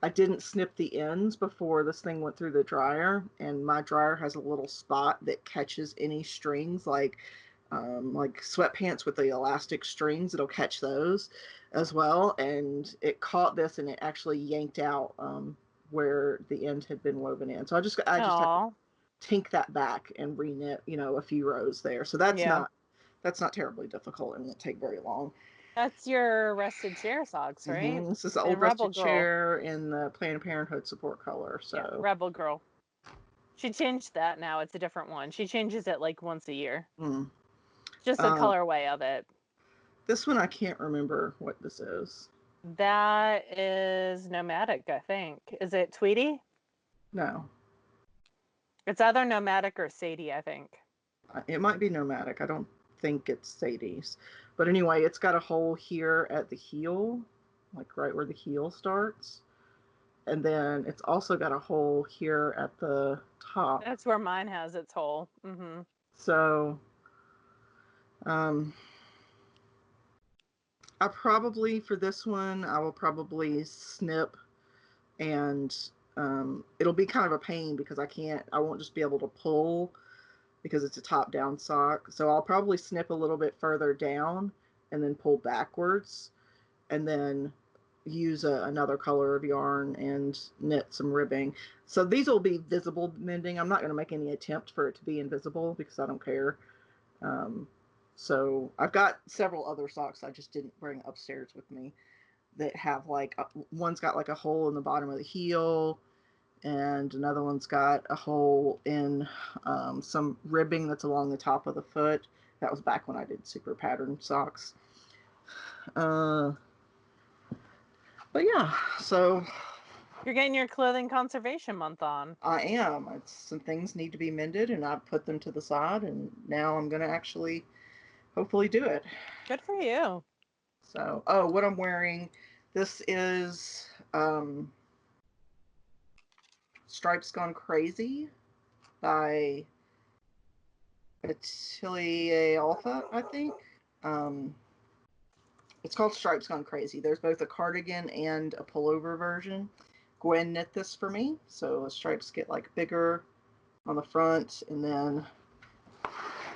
B: I didn't snip the ends before this thing went through the dryer, and my dryer has a little spot that catches any strings, like sweatpants with the elastic strings. It'll catch those as well, and it caught this, and it actually yanked out where the end had been woven in. So I just have to
A: Oh.
B: tink that back and reknit, a few rows there. So
A: Yeah.
B: that's not terribly difficult and won't take very long.
A: That's your rested chair socks, right?
B: This is the old
A: And Rebel
B: rusted
A: Girl.
B: chair in the Planned Parenthood support color.
A: Yeah,
B: So
A: Rebel Girl. She changed that now. It's a different one. She changes it like once a year.
B: Hmm.
A: Just a colorway of it.
B: This one I can't remember what this is.
A: That is Nomadic, I think. Is it Tweety?
B: No,
A: It's either Nomadic or Sadie, I think.
B: it might be Nomadic. I don't think it's Sadie's. But anyway, it's got a hole here at the heel, like right where the heel starts. And then it's also got a hole here at the top.
A: That's where mine has its hole. Mm-hmm.
B: So, um, I probably, for this one, I will probably snip and it'll be kind of a pain because I won't just be able to pull because it's a top down sock. So I'll probably snip a little bit further down and then pull backwards and then use another color of yarn and knit some ribbing. So these will be visible mending. I'm not going to make any attempt for it to be invisible because I don't care. Um, so I've got several other socks I just didn't bring upstairs with me that have like one's got like a hole in the bottom of the heel and another one's got a hole in some ribbing that's along the top of the foot. That was back when I did super pattern socks. Uh, but yeah, so
A: You're getting your clothing conservation month on.
B: I am. Some things need to be mended, and I put them to the side, and now I'm going to actually hopefully do it.
A: Good for you.
B: So, oh, what I'm wearing, this is Stripes Gone Crazy by Atelier Alpha, I think. Um, it's called Stripes Gone Crazy. There's both a cardigan and a pullover version. Gwen knit this for me, so the stripes get like bigger on the front, and then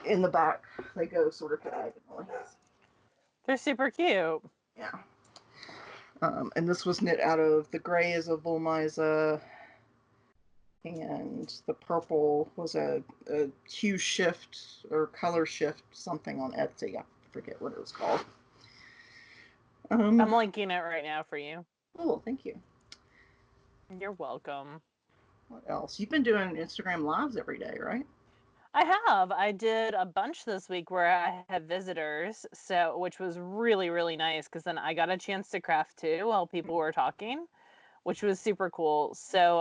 B: in the back they go sort of diagonally.
A: They're super cute.
B: Yeah. And this was knit out of the gray is a Volmiza, and the purple was a hue shift or color shift something on Etsy. I forget what it was called.
A: I'm linking it right now for you.
B: Oh, thank you.
A: You're welcome.
B: What else? You've been doing Instagram lives every day, right?
A: I have. I did a bunch this week where I had visitors, so which was really, really nice because then I got a chance to craft too while people were talking, which was super cool. So,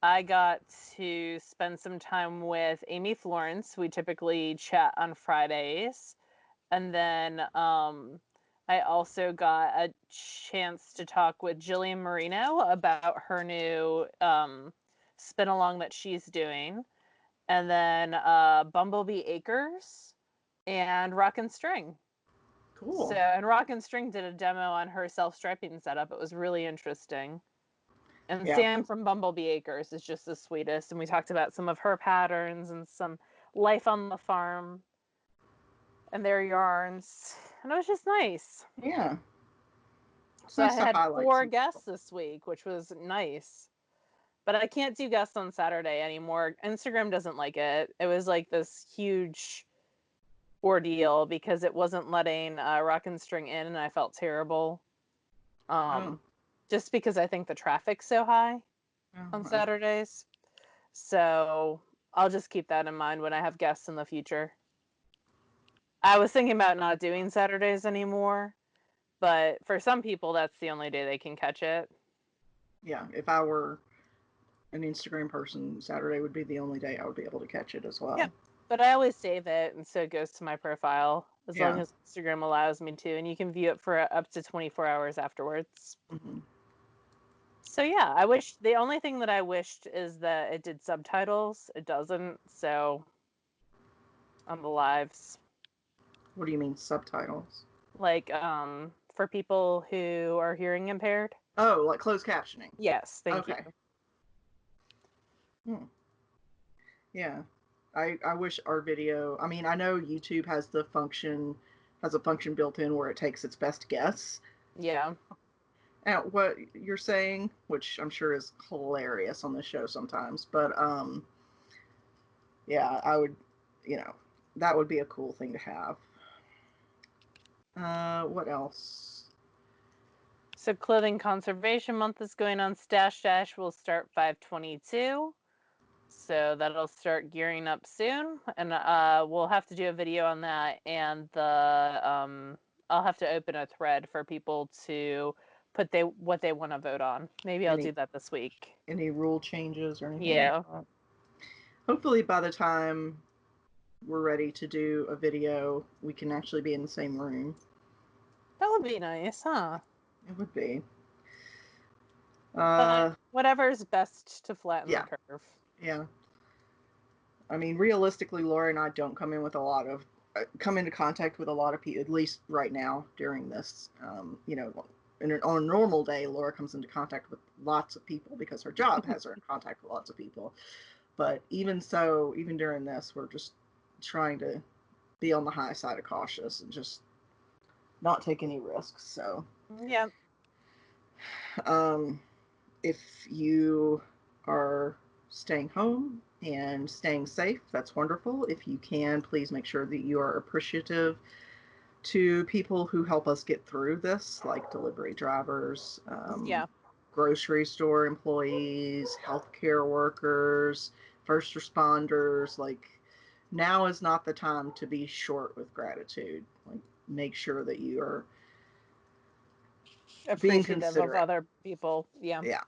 A: I got to spend some time with Amy Florence. We typically chat on Fridays. And then I also got a chance to talk with Jillian Marino about her new spin along that she's doing. And then Bumblebee Acres and Rock and String. So,
B: Cool.
A: and Rock and String did a demo on her self striping setup. It was really interesting. And
B: Yeah.
A: Sam from Bumblebee Acres is just the sweetest. And we talked about some of her patterns and some life on the farm and their yarns. And it was just nice.
B: Yeah. It's
A: So I
B: nice to
A: had
B: highlight
A: four
B: some people.
A: guests this week, which was nice. But I can't do guests on Saturday anymore. Instagram doesn't like it. It was like this huge ordeal because it wasn't letting Rock and String in, and I felt terrible.
B: Oh.
A: Um, just because I think the traffic's so high on
B: Uh-huh.
A: Saturdays. So I'll just keep that in mind when I have guests in the future. I was thinking about not doing Saturdays anymore, but for some people, that's the only day they can catch it.
B: Yeah. If I were an Instagram person, Saturday would be the only day I would be able to catch it as
A: Yep.
B: well.
A: But I always save it, and so it goes to my profile as long
B: Yeah.
A: as Instagram allows me to, and you can view it for up to 24 hours afterwards.
B: Mm-hmm.
A: So yeah, I wish the only thing that I wished is that it did subtitles. It doesn't, so on the lives.
B: What do you mean subtitles?
A: Like for people who are hearing impaired.
B: Oh, like closed captioning.
A: Yes, thank you.
B: Okay. Hmm. Yeah. I wish our video. I mean, I know YouTube has a function built in where it takes its best guess
A: Yeah.
B: at what you're saying, which I'm sure is hilarious on the show sometimes. But yeah, I would, you know, that would be a cool thing to have. What else?
A: So clothing conservation month is going on. Stash Dash will start 5/22. So that'll start gearing up soon, and we'll have to do a video on that. And I'll have to open a thread for people to put what they want to vote on. Maybe I'll
B: Any
A: do that this week.
B: any rule changes or anything like
A: Yeah,
B: that? Hopefully, by the time we're ready to do a video, we can actually be in the same room.
A: that would be nice, huh?
B: It would be.
A: But
B: Uh,
A: whatever's best to flatten the
B: yeah,
A: curve.
B: yeah. I mean, realistically, Laura and I don't come into contact with a lot of people. At least right now during this, on a normal day, Laura comes into contact with lots of people because her job has her in contact with lots of people. But even so, even during this, we're just trying to be on the high side of cautious and just not take any risks. So,
A: Yeah,
B: um, if you are staying home and staying safe, that's wonderful. If you can, please make sure that you are appreciative to people who help us get through this, like delivery drivers,
A: yeah,
B: grocery store employees, healthcare workers, first responders. Like, now is not the time to be short with gratitude. Like, make sure that you are being
A: appreciative of
B: considerate.
A: other people. Yeah.
B: Yeah.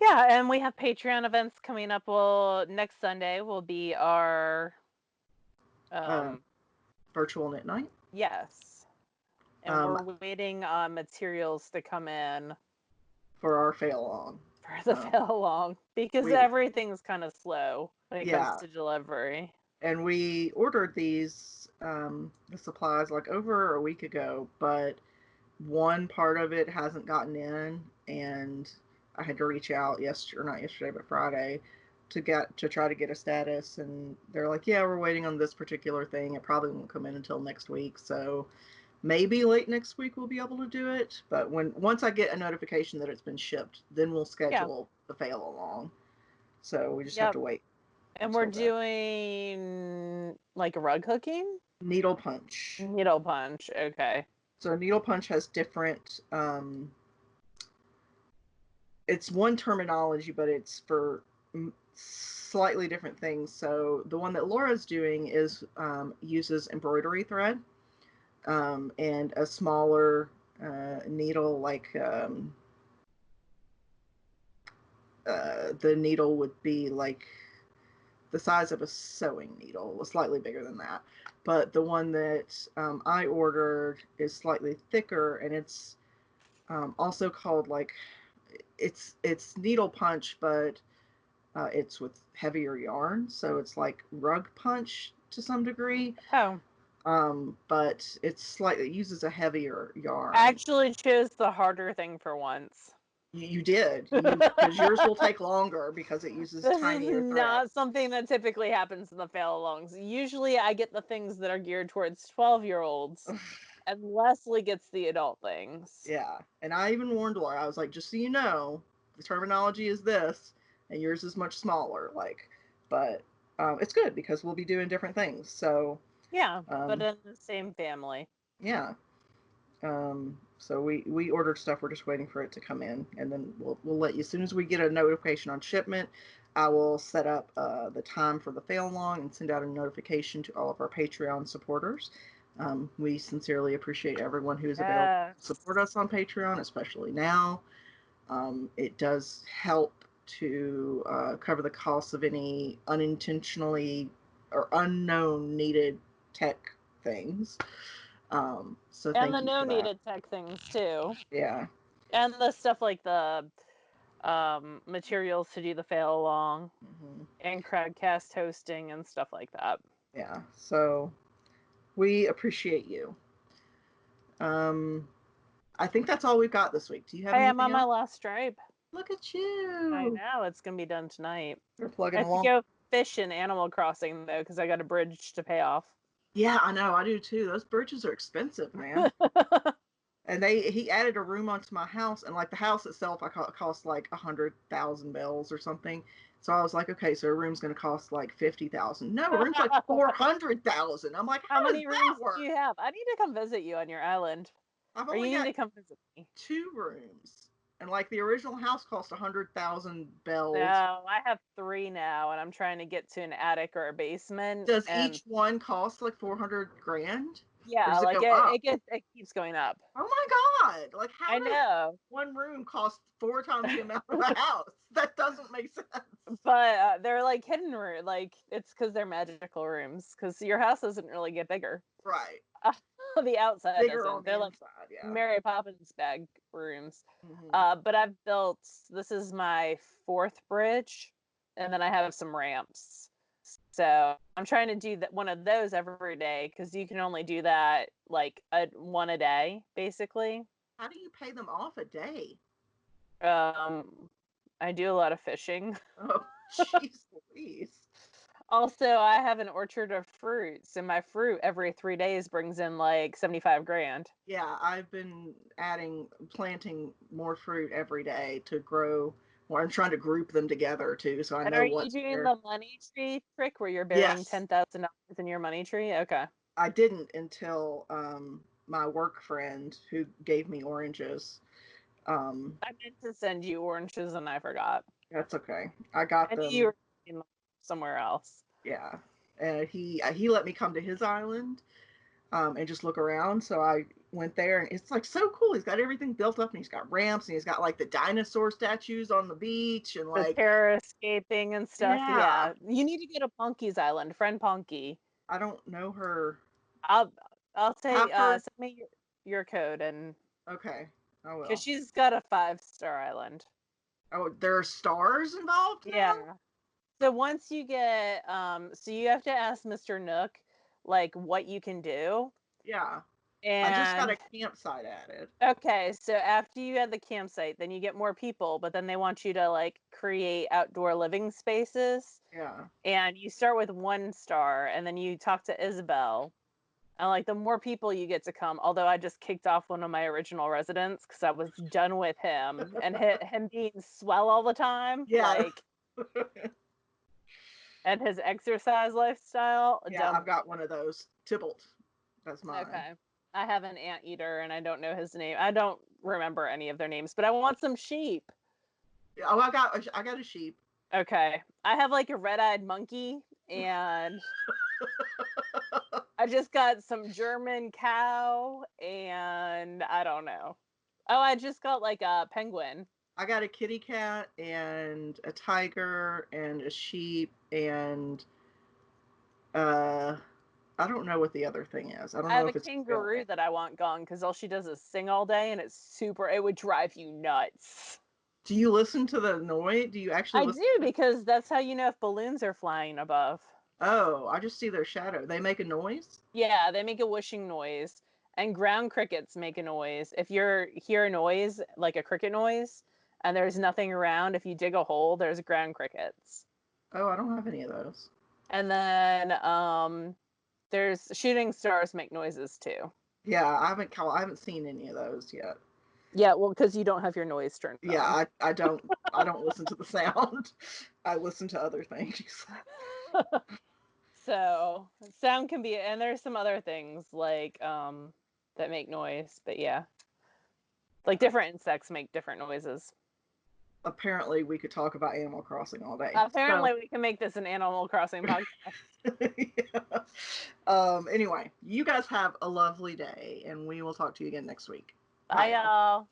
A: Yeah, and we have Patreon events coming up. Well, next Sunday will be our
B: Uh,
A: um
B: Virtual knit night.
A: yes. And
B: Um,
A: we're waiting on materials to come in
B: for our fail on.
A: for the fail along because
B: We
A: everything's kind of slow when it comes
B: Yeah,
A: to delivery.
B: and we ordered the supplies like over a week ago, but one part of it hasn't gotten in, and I had to reach out yesterday, or not yesterday, but Friday, to try to get a status, and they're like, yeah, we're waiting on this particular thing. It probably won't come in until next week, so maybe late next week we'll be able to do it. But once I get a notification that it's been shipped, then we'll
A: Yeah.
B: schedule the fail along. So we just have
A: Yep.
B: to wait
A: And we're
B: until then.
A: doing like rug hooking?
B: Needle punch.
A: Needle punch. Okay.
B: So needle punch has different. It's one terminology, but it's for slightly different things. So the one that Laura's doing is uses embroidery thread and a smaller needle, like the needle would be like the size of a sewing needle, slightly bigger than that. But the one that I ordered is slightly thicker, and it's also called like it's needle punch, but it's with heavier yarn, so it's like rug punch to some degree.
A: Oh,
B: But it uses a heavier
A: I
B: yarn.
A: actually chose the harder thing for once.
B: You did, because yours will take longer because it uses
A: This is
B: tinier thread.
A: not something that typically happens in the fail alongs. Usually I get the things that are geared towards 12-year-olds, and Leslie gets the adult things.
B: Yeah, and I even warned Laura. I was like, just so you know, the terminology is this, and yours is much smaller. Like, but it's good because we'll be doing different things. So,
A: Yeah, but
B: um,
A: in the same family.
B: yeah. So we ordered stuff. We're just waiting for it to come in, and then we'll let you as soon as we get a notification on shipment. I will set up the time for the fail along and send out a notification to all of our Patreon supporters. We sincerely appreciate everyone who is available to
A: Yes.
B: support us on Patreon, especially now. It does help to cover the costs of any unintentionally or unknown needed tech things. So
A: And
B: thank
A: the
B: you
A: no
B: for that.
A: needed tech things too.
B: Yeah,
A: And the stuff like the materials to do the fail along
B: hmm
A: and crowdcast hosting and stuff like that.
B: yeah. So we appreciate you. Um, I think that's all we've got this week. Do you have
A: Hey, I'm
B: anything
A: on my
B: else?
A: last stripe.
B: Look at
A: I
B: you.
A: know it's gonna be done tonight.
B: We're
A: I
B: plugging
A: have to
B: along.
A: go fish in Animal Crossing though, because I got a bridge to pay off.
B: Yeah, I know. I do too. Those bridges are expensive, man. And he added a room onto my house, and like the house itself, cost like 100,000 bells or something. So I was like, okay, so a room's going to cost like 50,000. No, a room's like 400,000. I'm like,
A: How
B: how does
A: many
B: that
A: rooms do
B: work?
A: you have? I need to come visit you on your island,
B: I've
A: or
B: only
A: you need
B: got
A: to come visit me.
B: 2 rooms. And like the original house cost 100,000 bells.
A: No, I have 3 now, and I'm trying to get to an attic or a basement.
B: Does
A: And
B: each one cost like 400 grand? Or
A: yeah,
B: does it
A: like
B: go up?
A: it keeps going up.
B: Oh my God. Like, how
A: I
B: does
A: know.
B: one room cost 4 times the amount of a house? That doesn't make sense.
A: But they're like hidden room, like it's because they're magical rooms. Because your house doesn't really get bigger.
B: Right.
A: The outside
B: Bigger on
A: doesn't.
B: the
A: They're like
B: inside. Yeah.
A: Mary Poppins bag rooms.
B: Hmm.
A: But I've built. This is my 4th bridge, and then I have some ramps. So I'm trying to do that one of those every day because you can only do that like one a day, basically.
B: How do you pay them off a day?
A: Um, I do a lot of fishing.
B: Oh, jeez Louise.
A: Also, I have an orchard of fruits, and my fruit every 3 days brings in like 75 grand.
B: Yeah, I've been planting more fruit every day to grow. Well, I'm trying to group them together too, so I
A: And
B: know
A: are you
B: what's
A: doing
B: there.
A: the money tree trick where you're burying
B: Yes,
A: $10,000 in your money tree? Okay.
B: I didn't until my work friend who gave me oranges. Um,
A: I meant to send you oranges and I forgot.
B: that's okay. I got
A: I knew you
B: them.
A: were in somewhere else.
B: Yeah, and he let me come to his island and just look around. So I went there, and it's like so cool. He's got everything built up, and he's got ramps, and he's got like the dinosaur statues on the beach, and
A: The
B: like,
A: terror escaping and stuff.
B: yeah,
A: Yeah. You need to go to Punky's Island, friend Punky.
B: I don't know her.
A: I'll I'll say
B: Have heard.
A: send me your code and
B: Okay, I
A: because
B: will.
A: she's got a 5-star island.
B: Oh, there are stars involved now.
A: Yeah. So once you get so you have to ask Mr. Nook like what you can do.
B: Yeah, I just got
A: And
B: a campsite added.
A: okay, so after you add the campsite, then you get more people, but then they want you to like create outdoor living spaces.
B: Yeah.
A: And you start with 1 star and then you talk to Isabel. And like the more people you get to come, although I just kicked off one of my original residents because I was done with him and him being swell all the time,
B: Yeah.
A: like and his exercise lifestyle,
B: Yeah,
A: done
B: I've
A: with
B: got one of those. Tybalt. That's
A: him.
B: mine.
A: Okay. I have an anteater and I don't know his name. I don't remember any of their names, but I want some sheep.
B: Oh, I got a sheep.
A: Okay. I have like a red-eyed monkey and I just got some German cow and I don't know. Oh, I just got like a penguin.
B: I got a kitty cat and a tiger and a sheep and uh I don't know what the other thing is. I don't
A: I
B: know
A: have a
B: if it's a male
A: kangaroo
B: ant.
A: that I want gone because all she does is sing all day and it would drive you nuts.
B: Do you listen to the noise? Do you actually
A: I
B: listen
A: do
B: to it?
A: because that's how you know if balloons are flying above.
B: Oh, I just see their shadow. They make a noise?
A: Yeah, they make a whooshing noise, and ground crickets make a noise. If you hear a noise, like a cricket noise, and there's nothing around, if you dig a hole, there's ground crickets.
B: Oh, I don't have any of those.
A: And then there's shooting stars make noises too.
B: Yeah, I haven't seen any of those yet.
A: Yeah, well, because you don't have your noise turned
B: Yeah,
A: on.
B: I don't listen to the sound. I listen to other things.
A: So sound can be, and there's some other things like that make noise, but yeah, like different insects make different noises.
B: Apparently we could talk about Animal Crossing all day. So
A: Apparently, we can make this an Animal Crossing podcast.
B: yeah. Anyway, you guys have a lovely day, and we will talk to you again next week.
A: Bye,
B: Bye, y'all.
A: y'all.